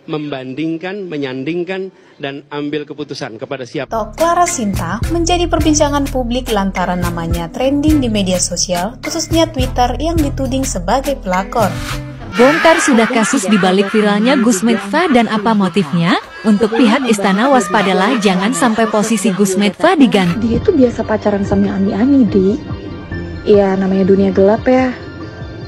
Membandingkan, menyandingkan, dan ambil keputusan kepada siapa. Clara Sinta menjadi perbincangan publik lantaran namanya trending di media sosial, khususnya Twitter yang dituding sebagai pelakor. Bongkar sudah kasus dibalik viralnya Gus Medva dan apa motifnya? Untuk pihak istana waspadalah jangan sampai posisi Gus Medva diganti. Dia itu biasa pacaran sama Ani-Ani, Di. Ya namanya dunia gelap ya.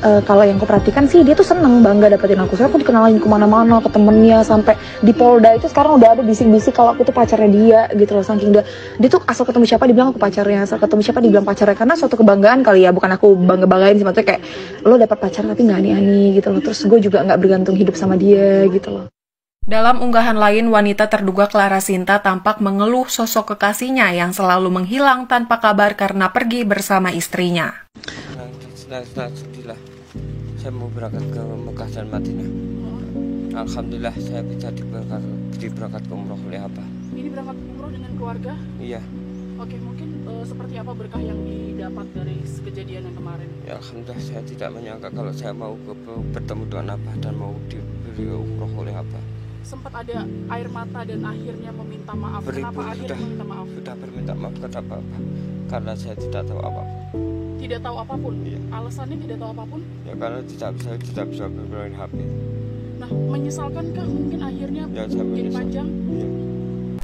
Kalau yang aku perhatikan sih dia tuh seneng bangga dapetin aku. Soalnya aku dikenalin kemana-mana, ke temennya, sampai di Polda itu sekarang udah ada bisik-bisik kalau aku tuh pacarnya dia gitu loh. Saking dia tuh asal ketemu siapa dibilang aku pacarnya, asal ketemu siapa dibilang pacarnya, karena suatu kebanggaan kali ya. Bukan aku bangga-banggain sih, maksudnya kayak lo dapat pacar tapi nggak ani-ani gitu loh. Terus gue juga nggak bergantung hidup sama dia gitu loh. Dalam unggahan lain, wanita terduga Clara Sinta tampak mengeluh sosok kekasihnya yang selalu menghilang tanpa kabar karena pergi bersama istrinya. Alhamdulillah, saya mau berangkat ke Mekah dan Madinah. Alhamdulillah saya bisa diberangkat ke umroh oleh Abah. Ini berangkat umroh dengan keluarga? Iya. Oke, mungkin seperti apa berkah yang didapat dari kejadian yang kemarin? Ya Alhamdulillah saya tidak menyangka kalau saya mau bertemu dengan Abah dan mau diberi umroh oleh Abah. Sempat ada air mata dan akhirnya meminta maaf. Kenapa akhirnya meminta maaf? Sudah berminta maaf kepada Abah karena saya tidak tahu apa-apa. Tidak tahu apapun? Iya. Alasannya tidak tahu apapun? Ya karena tidak bisa bermain HP. Nah, menyesalkankah mungkin akhirnya Ya, saya jadi menyesal. panjang? Iya.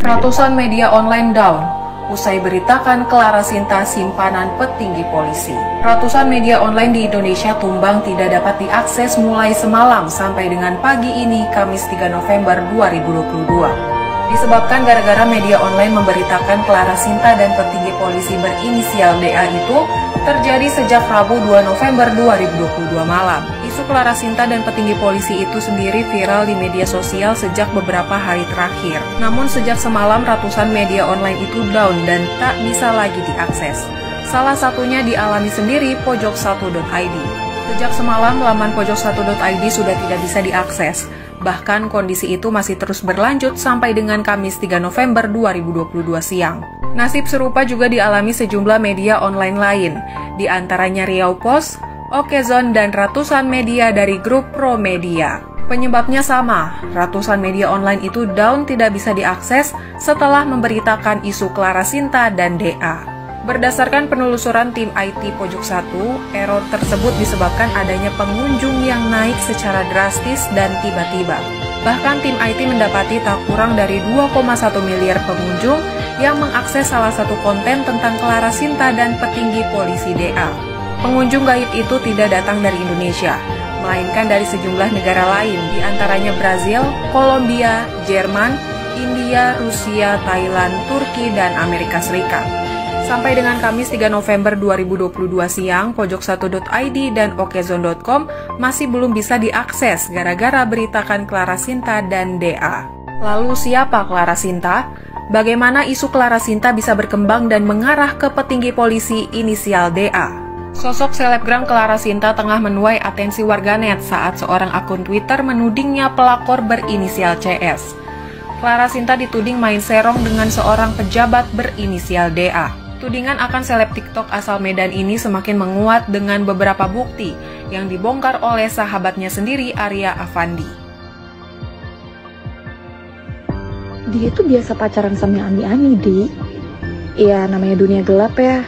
Ratusan media online down usai beritakan Clara Sinta simpanan petinggi polisi. Ratusan media online di Indonesia tumbang tidak dapat diakses mulai semalam sampai dengan pagi ini, Kamis 3 November 2022. Disebabkan gara-gara media online memberitakan Clara Sinta dan petinggi polisi berinisial DA itu terjadi sejak Rabu 2 November 2022 malam. Isu Clara Sinta dan petinggi polisi itu sendiri viral di media sosial sejak beberapa hari terakhir. Namun sejak semalam ratusan media online itu down dan tak bisa lagi diakses. Salah satunya dialami sendiri pojok1.id. Sejak semalam laman pojok1.id sudah tidak bisa diakses. Bahkan kondisi itu masih terus berlanjut sampai dengan Kamis 3 November 2022 siang. Nasib serupa juga dialami sejumlah media online lain, di antaranya Riau Post, Okezone, dan ratusan media dari grup Pro Media. Penyebabnya sama, ratusan media online itu down tidak bisa diakses setelah memberitakan isu Clara Sinta dan DA. Berdasarkan penelusuran tim IT Pojok 1, error tersebut disebabkan adanya pengunjung yang naik secara drastis dan tiba-tiba. Bahkan tim IT mendapati tak kurang dari 2,1 miliar pengunjung yang mengakses salah satu konten tentang Clara Sinta dan petinggi polisi DA. Pengunjung gaib itu tidak datang dari Indonesia, melainkan dari sejumlah negara lain, di antaranya Brazil, Kolombia, Jerman, India, Rusia, Thailand, Turki, dan Amerika Serikat. Sampai dengan Kamis 3 November 2022 siang, pojok1.id dan okezone.com masih belum bisa diakses gara-gara beritakan Clara Sinta dan DA. Lalu siapa Clara Sinta? Bagaimana isu Clara Sinta bisa berkembang dan mengarah ke petinggi polisi inisial DA? Sosok selebgram Clara Sinta tengah menuai atensi warganet saat seorang akun Twitter menudingnya pelakor berinisial CS. Clara Sinta dituding main serong dengan seorang pejabat berinisial DA. Tudingan akan seleb TikTok asal Medan ini semakin menguat dengan beberapa bukti yang dibongkar oleh sahabatnya sendiri, Arya Afandi. Dia tuh biasa pacaran sama Ani-Ani, Di. Ya namanya dunia gelap ya.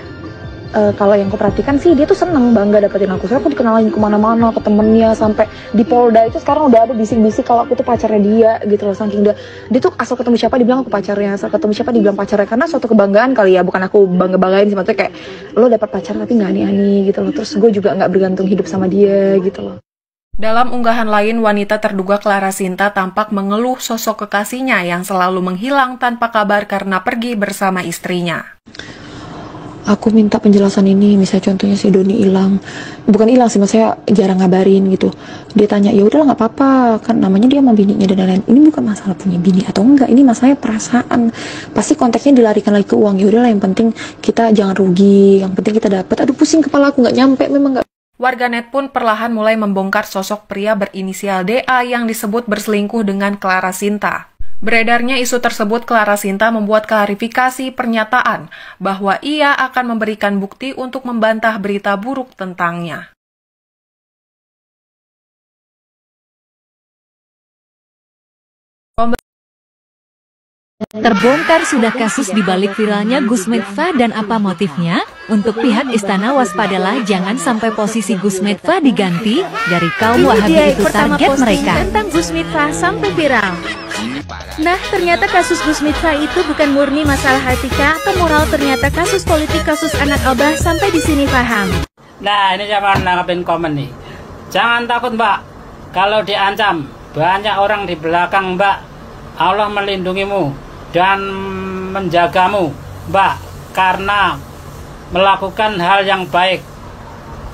Kalau yang aku perhatikan sih dia tuh seneng bangga dapetin aku. Soalnya aku dikenalin kemana-mana, ke temennya, sampai di Polda itu sekarang udah ada bisik-bisik kalau aku tuh pacarnya dia gitu loh. Saking dia tuh asal ketemu siapa dibilang aku pacarnya, asal ketemu siapa dibilang pacarnya, karena suatu kebanggaan kali ya. Bukan aku bangga-banggain sih, maksudnya kayak lo dapat pacar tapi nggak ani-ani gitu loh. Terus gue juga nggak bergantung hidup sama dia gitu loh. Dalam unggahan lain, wanita terduga Clara Sinta tampak mengeluh sosok kekasihnya yang selalu menghilang tanpa kabar karena pergi bersama istrinya. Aku minta penjelasan ini, misalnya contohnya si Doni hilang, bukan hilang sih, maksudnya jarang ngabarin gitu. Dia tanya, ya udahlah nggak apa-apa, kan namanya dia sama bininya dan lain-lain. Ini bukan masalah punya bini atau enggak, ini masalahnya perasaan. Pasti konteksnya dilarikan lagi ke uang. Ya udahlah, yang penting kita jangan rugi, yang penting kita dapat. Aduh pusing kepala aku, nggak nyampe memang nggak. Warganet pun perlahan mulai membongkar sosok pria berinisial DA yang disebut berselingkuh dengan Clara Sinta. Beredarnya isu tersebut, Clara Sinta membuat klarifikasi pernyataan bahwa ia akan memberikan bukti untuk membantah berita buruk tentangnya. Terbongkar sudah kasus dibalik viralnya Gus Miftah dan apa motifnya? Untuk pihak istana waspadalah jangan sampai posisi Gus Miftah diganti dari kaum Wahabi itu target mereka. Tentang Gus Miftah sampai viral. Nah, ternyata kasus Gus Miftah itu bukan murni masalah etika atau moral, ternyata kasus politik, kasus anak Abah sampai di sini paham. Nah, ini siapa nanggapin komen nih. Jangan takut, Mbak. Kalau diancam, banyak orang di belakang Mbak. Allah melindungimu dan menjagamu, Mbak, karena melakukan hal yang baik.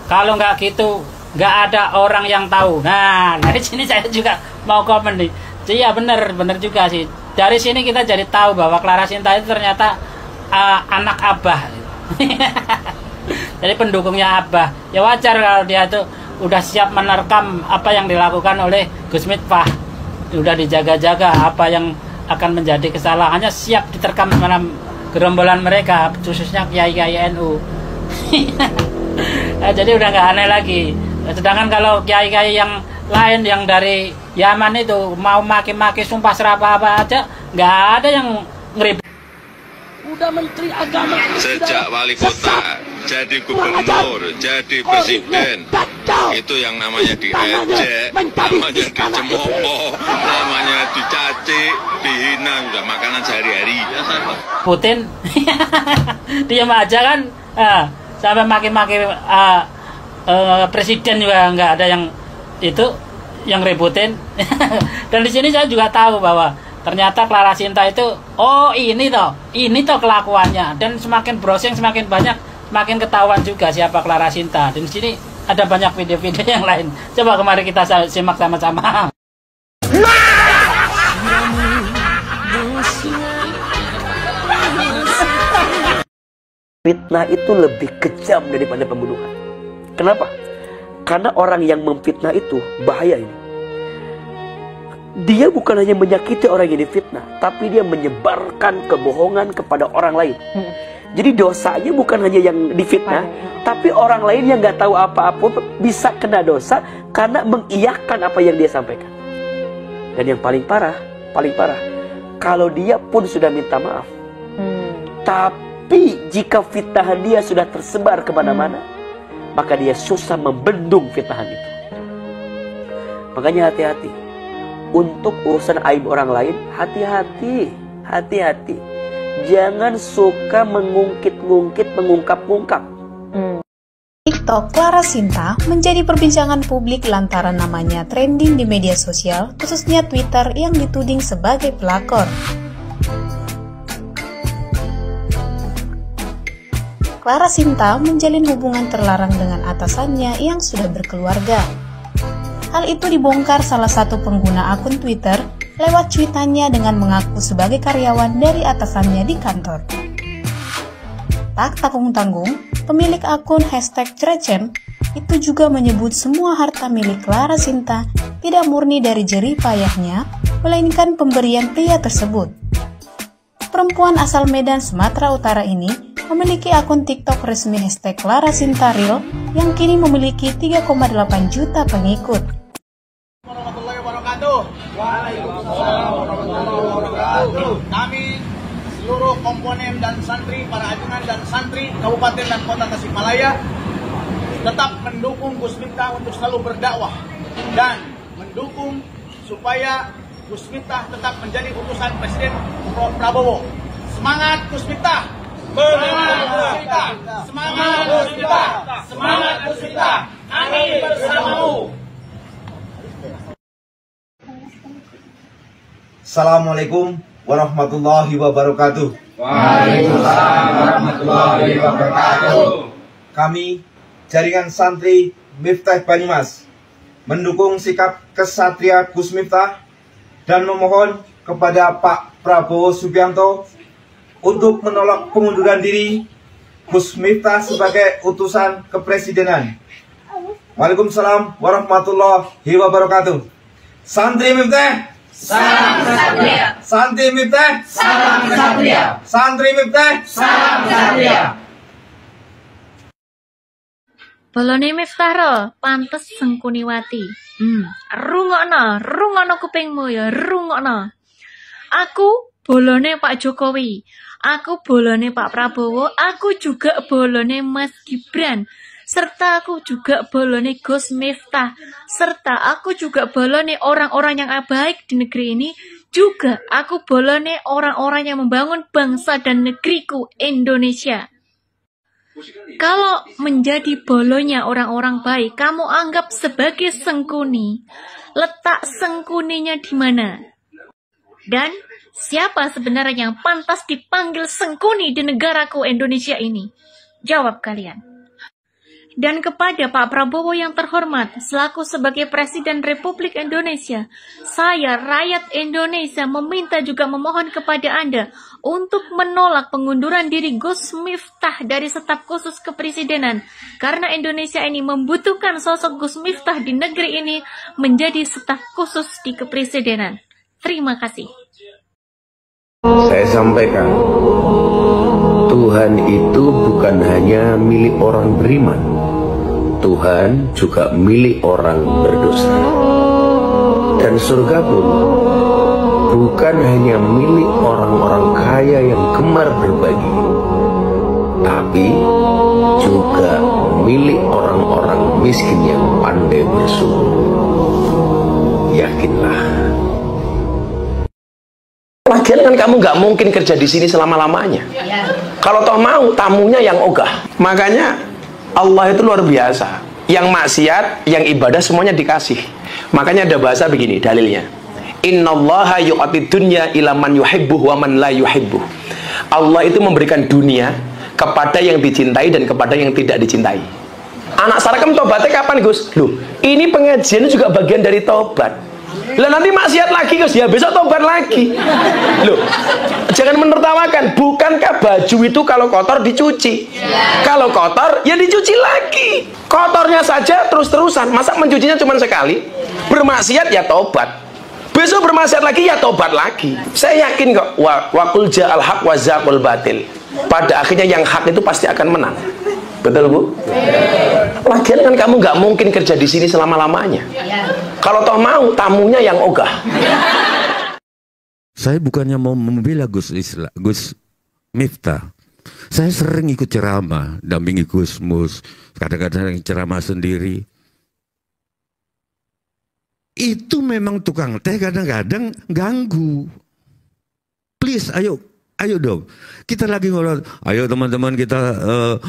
Kalau nggak gitu, nggak ada orang yang tahu. Nah, dari sini saya juga mau komen nih. Iya, bener juga sih. Dari sini kita jadi tahu bahwa Clara Sinta itu ternyata anak Abah. Jadi pendukungnya Abah. Ya wajar kalau dia tuh udah siap menerkam apa yang dilakukan oleh Gus Miftah. Udah dijaga-jaga apa yang akan menjadi kesalahannya, siap diterkam dalam gerombolan mereka, khususnya kiai-kiai NU. Nah, jadi udah nggak aneh lagi. Sedangkan kalau kiai-kiai yang lain yang dari Yaman itu mau maki-maki sumpah serapah apa aja, nggak ada yang ngeribut. Udah menteri agama sejak wali kota, jadi gubernur, jadi presiden, itu yang namanya diejek, namanya dicemooh, namanya dicaci, dihina, udah makanan sehari-hari. Putin diam aja kan, sampai maki-maki presiden juga nggak ada yang itu yang ributin. Dan di sini saya juga tahu bahwa ternyata Clara Sinta itu, oh ini toh kelakuannya. Dan semakin browsing semakin banyak, semakin ketahuan juga siapa Clara Sinta. Dan di sini ada banyak video-video yang lain. Coba kemarin kita simak sama-sama. Fitnah itu lebih kejam daripada pembunuhan. Kenapa? Karena orang yang memfitnah itu bahaya ini. Dia bukan hanya menyakiti orang yang difitnah, tapi dia menyebarkan kebohongan kepada orang lain. Jadi dosanya bukan hanya yang difitnah, tapi orang lain yang nggak tahu apa-apa bisa kena dosa karena mengiyakan apa yang dia sampaikan. Dan yang paling parah, kalau dia pun sudah minta maaf, tapi jika fitnahan dia sudah tersebar kemana-mana, maka dia susah membendung fitnahan itu. Makanya hati-hati. Untuk urusan aib orang lain, hati-hati. Jangan suka mengungkit-ungkit, mengungkap-ungkap. TikTok Clara Sinta menjadi perbincangan publik lantaran namanya trending di media sosial, khususnya Twitter yang dituding sebagai pelakor. Clara Sinta menjalin hubungan terlarang dengan atasannya yang sudah berkeluarga. Hal itu dibongkar salah satu pengguna akun Twitter lewat cuitannya dengan mengaku sebagai karyawan dari atasannya di kantor. Tak tanggung-tanggung, pemilik akun #Cerecem itu juga menyebut semua harta milik Clara Sinta tidak murni dari jerih payahnya, melainkan pemberian pria tersebut. Perempuan asal Medan, Sumatera Utara ini memiliki akun TikTok resmi #Clara Sinta Real yang kini memiliki 3,8 juta pengikut. Kami seluruh komponen dan santri, para ajunan dan santri Kabupaten dan Kota Tasikmalaya tetap mendukung Gus Miftah untuk selalu berdakwah dan mendukung supaya Gus Miftah tetap menjadi utusan Presiden Prabowo. Semangat Gus Miftah! Semangat Gus Miftah! Semangat Gus Miftah! Semangat Gus Miftah! Kami bersamamu! Assalamualaikum warahmatullahi wabarakatuh. Waalaikumsalam warahmatullahi wabarakatuh. Kami, jaringan santri Miftah Banyumas, mendukung sikap kesatria Gus Miftah dan memohon kepada Pak Prabowo Subianto untuk menolak pengunduran diri Gus Miftah sebagai utusan kepresidenan. Waalaikumsalam warahmatullahi wabarakatuh. Santri Miftah, salam kesatria. Santri Miftah, salam kesatria. Santri Miftah, salam kesatria. Bolone Miftah ro, pantes Sengkuniwati. Rungokno kupingmu ya, rungokno. Aku bolone Pak Jokowi, aku bolone Pak Prabowo, aku juga bolone Mas Gibran, serta aku juga bolone Gus Miftah, serta aku juga bolone orang-orang yang baik di negeri ini, juga aku bolone orang-orang yang membangun bangsa dan negeriku Indonesia. Kalau menjadi bolonya orang-orang baik, kamu anggap sebagai sengkuni. Letak sengkuninya di mana? Dan siapa sebenarnya yang pantas dipanggil sengkuni di negaraku Indonesia ini? Jawab kalian. Dan kepada Pak Prabowo yang terhormat, selaku sebagai Presiden Republik Indonesia, saya rakyat Indonesia meminta juga memohon kepada Anda untuk menolak pengunduran diri Gus Miftah dari staf khusus kepresidenan, karena Indonesia ini membutuhkan sosok Gus Miftah di negeri ini menjadi staf khusus di kepresidenan. Terima kasih. Saya sampaikan, Tuhan itu bukan hanya milik orang beriman, Tuhan juga milik orang berdosa. Dan surga pun bukan hanya milik orang-orang kaya yang gemar berbagi, tapi juga milik orang-orang miskin yang pandai bersyukur. Yakinlah. Lagian kan kamu nggak mungkin kerja di sini selama-lamanya. Kalau toh mau, tamunya yang ogah. Makanya Allah itu luar biasa. Yang maksiat, yang ibadah semuanya dikasih. Makanya ada bahasa begini dalilnya. Innallaha yu'atid dunya ila man yuhibbuh wa man la yuhibbuh. Allah itu memberikan dunia kepada yang dicintai dan kepada yang tidak dicintai. Anak sarakam tobatnya kapan, Gus? Loh, ini pengajian juga bagian dari tobat. Lah nanti maksiat lagi, Gus, ya besok tobat lagi. Loh, jangan menertawakan. Bukankah baju itu kalau kotor dicuci? Kalau kotor ya dicuci lagi. Kotornya saja terus-terusan. Masa mencucinya cuma sekali? Bermaksiat ya tobat. Besok bermaksiat lagi ya tobat lagi. Saya yakin kok. Wa qul ja'al haq wa zaqul batil. Pada akhirnya yang hak itu pasti akan menang. Betul, Bu? Lagian kan kamu nggak mungkin kerja di sini selama-lamanya. Kalau toh mau, tamunya yang ogah. Saya bukannya mau membela Gus Miftah. Saya sering ikut ceramah, dampingi Gus Mus, kadang-kadang ceramah sendiri. Itu memang tukang teh kadang-kadang ganggu. Please, ayo dong. Kita lagi ngobrol. Ayo teman-teman kita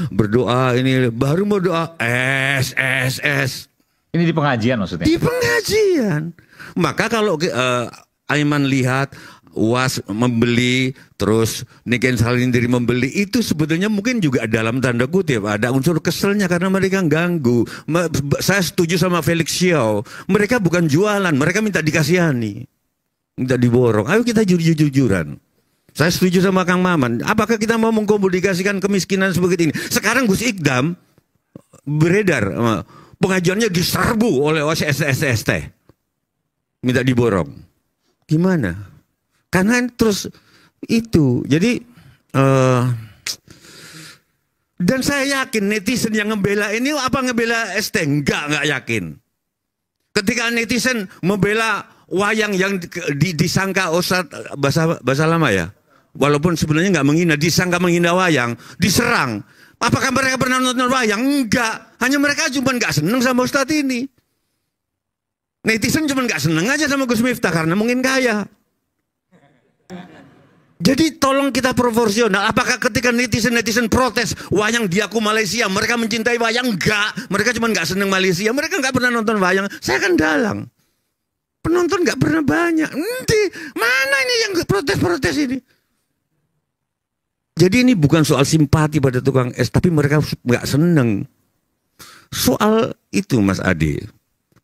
berdoa ini. Baru mau doa. Ini di pengajian maksudnya? Di pengajian. Maka kalau Aiman lihat Was membeli, terus Niken Salindiri membeli, itu sebetulnya mungkin juga dalam tanda kutip ada unsur keselnya karena mereka ganggu. Saya setuju sama Felix Xiao. Mereka bukan jualan, mereka minta dikasihani, minta diborong. Ayo kita jujur-jujuran. Saya setuju sama Kang Maman. Apakah kita mau mengkomunikasikan kemiskinan seperti ini? Sekarang Gus Ikdam beredar, pengajuannya diserbu oleh SST. Minta diborong. Gimana? Karena terus itu. Jadi, dan saya yakin netizen yang ngebela ini, apa ngebela ST? Enggak yakin. Ketika netizen membela wayang yang disangka Ustadz bahasa lama ya, walaupun sebenarnya nggak menghina, disangka menghina wayang, diserang. Apakah mereka pernah nonton wayang? Enggak. Hanya mereka cuma nggak seneng sama Ustadz ini. Netizen cuma nggak seneng aja sama Gus Miftah karena mungkin kaya. Jadi tolong kita proporsional. Apakah ketika netizen protes wayang diaku Malaysia, mereka mencintai wayang? Enggak. Mereka cuma nggak seneng Malaysia. Mereka nggak pernah nonton wayang. Saya kan dalang. Penonton nggak pernah banyak. Nanti mana ini yang protes-protes ini? Jadi ini bukan soal simpati pada tukang es, tapi mereka nggak seneng. Soal itu Mas Ade,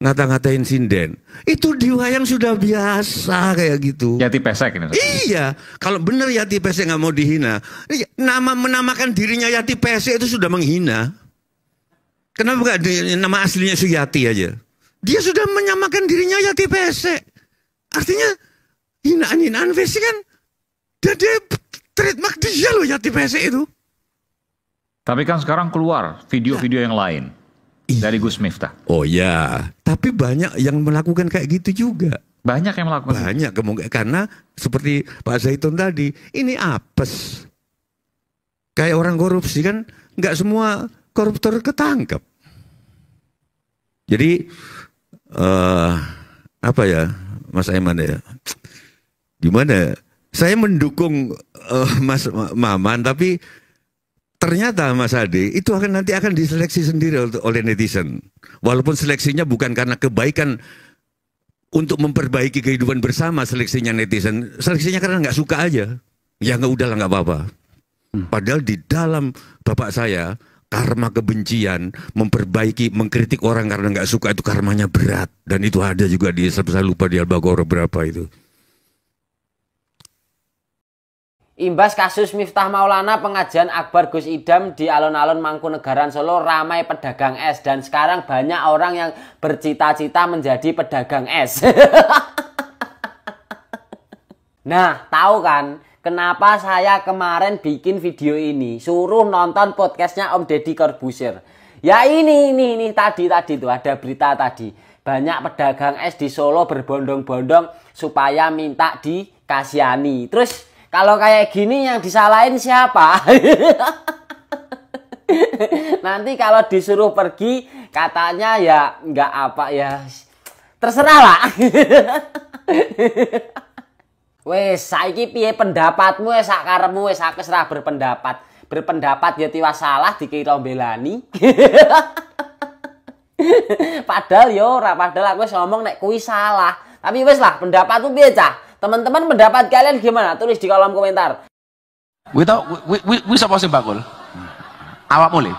ngata-ngatain sinden, itu di wayang sudah biasa kayak gitu. Yati pesek ini. Iya, kalau bener Yati pesek nggak mau dihina. Menamakan dirinya Yati pesek itu sudah menghina. Kenapa nggak nama aslinya Suyati aja? Dia sudah menyamakan dirinya Yati pesek. Artinya hinaan-hinaan pesek kan. Dan dia trademark dia loh Yati pesek itu. Tapi kan sekarang keluar video-video yang lain dari Gus Miftah. Oh ya, tapi banyak yang melakukan kayak gitu juga. Banyak yang melakukan. Banyak kemungkinan, karena seperti Pak Zaitun tadi, ini apes. Kayak orang korupsi kan, nggak semua koruptor ketangkep. Jadi apa ya, Mas Aiman ya? Gimana? Saya mendukung Mas Maman, tapi ternyata Mas Ade itu nanti akan diseleksi sendiri oleh netizen. Walaupun seleksinya bukan karena kebaikan untuk memperbaiki kehidupan bersama, seleksinya netizen, seleksinya karena nggak suka aja. Ya nggak, udahlah, nggak apa-apa. Padahal di dalam bapak saya, karma kebencian, memperbaiki, mengkritik orang karena nggak suka itu karmanya berat. Dan itu ada juga di, saya lupa di Al-Baqarah berapa itu. Imbas kasus Miftah Maulana, pengajian Akbar Gus Idam di alun-alun Mangkunegaran Solo ramai pedagang es, dan sekarang banyak orang yang bercita-cita menjadi pedagang es. Nah, tahu kan kenapa saya kemarin bikin video ini? Suruh nonton podcastnya Om Deddy Corbuzier. Ya ini tadi tuh ada berita tadi. Banyak pedagang es di Solo berbondong-bondong supaya minta dikasihani. Terus kalau kayak gini yang disalahin siapa? Nanti kalau disuruh pergi katanya ya nggak apa ya, terserah lah. Wes saiki piye pendapatmu wes sak karepmu wes aku serah berpendapat. Berpendapat ya tiwas salah dikira belani. Padahal yo ora, padahal aku wis ngomong nek kuwi salah. Tapi wes lah, pendapatmu piye cah? Teman-teman pendapat kalian gimana? Tulis di kolom komentar. Gue tau, gue sapa sing bakul? Awakmu le.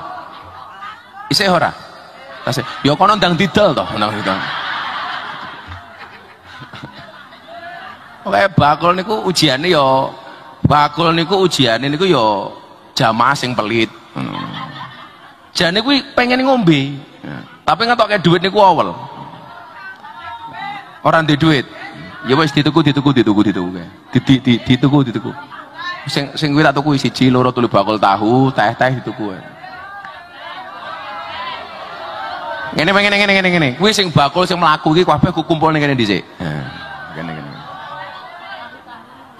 Isih ora? Tasih. Ya kono ndang didol to, ndang didol. Oke, bakul niku ujiane ya, bakul niku ujiane niku ya jamaah sing pelit. Jane kuwi pengen ngombe. Tapi ngetokke duit niku awel. Ora ndek duit. Ya wis dituku. Dituku. Sing kuwi tak tuku siji loro telu bakul tahu, teh dituku. Ngene. Kuwi sing bakul sing mlaku iki kabeh kumpul ning kene dhisik. Kene.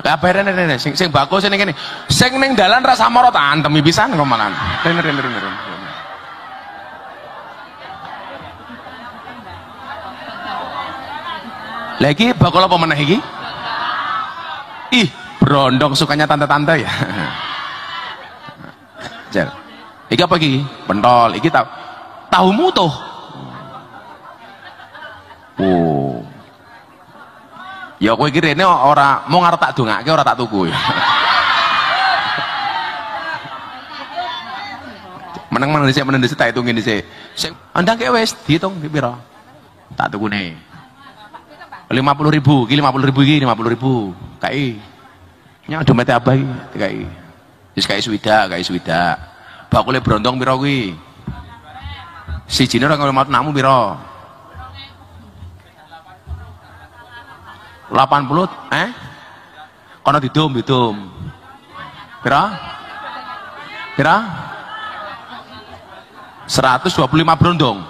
Kabeh rene sing bakul sing ning kene. Sing ning dalan ra samara tak antemi pisan ngomalan. Rene. Lagi bakul apa meneh iki? Ih, brondong sukanya tante-tante ya. Jel. Iki apa iki? Pentol. Iki tahu mutuh. Oh. Ya kowe iki rene ora mau ngarep tak dongake ora tak tuku ya. Meneng dhisik tak hitungin dhisik. Sing andang ke wis dihitung piro? Tak tukune. 50.000, iki 50.000 kai. Nya dompet abah iki, kai. Wis kai swidak. Bakule brondong pira kuwi? Sijine ora ngomong namu pira? 80, Kono didum. Pira? 125 brondong.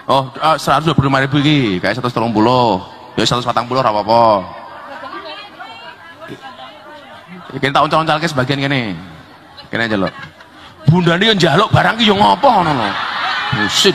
Oh, 125.000 iki, kayak 130. Ya 140 ora apa-apa. Iki tak oncal-oncalke sebagian kene. Kene aja lho. Bundane yo njaluk barang ki yo ngopo ngono lho. Musin.